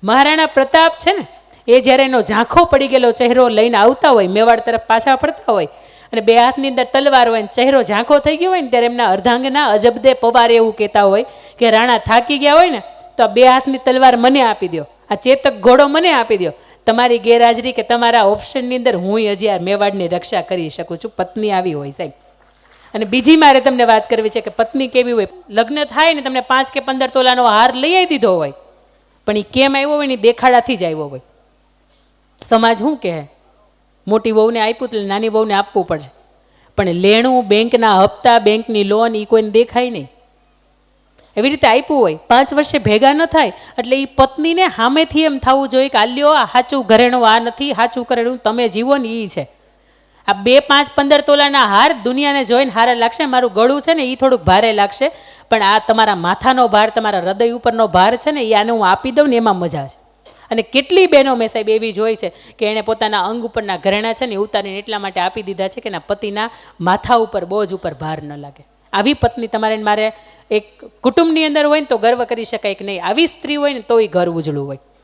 મહારાણા પ્રતાપ છે ને, એ જ્યારે એનો ઝાંખો પડી ગયેલો ચહેરો લઈને આવતા હોય, મેવાડ તરફ પાછા ફરતા હોય અને બે હાથની અંદર તલવાર હોય ને ચહેરો ઝાંખો થઈ ગયો હોય ને, ત્યારે એમના અર્ધાંગના અજબદે પવારે એવું કહેતા હોય કે રાણા થાકી ગયા હોય ને તો આ બે હાથની તલવાર મને આપી દો, આ ચેતક ઘોડો મને આપી દો, તમારી ગેરહાજરી કે તમારા ઓપ્શનની અંદર હું હજી આ મેવાડની રક્ષા કરી શકું છું. પત્ની આવી હોય સાહેબ. અને બીજી મારે તમને વાત કરવી છે કે પત્ની કેવી હોય. લગ્ન થાય ને તમને 5 કે 15 તોલાનો હાર લઈ આવી દીધો હોય, પણ એ કેમ આવ્યો હોય ને દેખાડાથી જ આવ્યો હોય. સમાજ શું કહે, મોટી વહુને આપ્યું તો નાની વહુને આપવું પડશે, પણ લેણું, બેંકના હપ્તા, બેંકની લોન એ કોઈને દેખાય નહીં. એવી રીતે આપ્યું હોય, 5 વર્ષે ભેગા ન થાય એટલે એ પત્નીને સામેથી એમ થવું જોઈએ કે આલ્યો આ સાચું ઘરેણું, આ નથી સાચું ઘરેણું, તમે જીવો ને એ છે. આ 2, 5, 15 તોલાના હાર દુનિયાને જોઈને હારા લાગશે, મારું ગળું છે ને એ થોડુંક ભારે લાગશે, પણ આ તમારા માથાનો ભાર, તમારા હૃદય ઉપરનો ભાર છે ને એ આને હું આપી દઉં ને એમાં મજા છે. અને કેટલી બહેનો મેં સાહેબ એવી જોઈ છે કે એણે પોતાના અંગ ઉપરના ઘરેણા છે ને ઉતારીને એટલા માટે આપી દીધા છે કે એના પતિના માથા ઉપર, બોજ ઉપર ભાર ન લાગે. આવી પત્ની તમારે મારે એક કુટુંબની અંદર હોય ને તો ગર્વ કરી શકાય કે નહીં, આવી સ્ત્રી હોય ને તો એ ઘર ઉજળું હોય.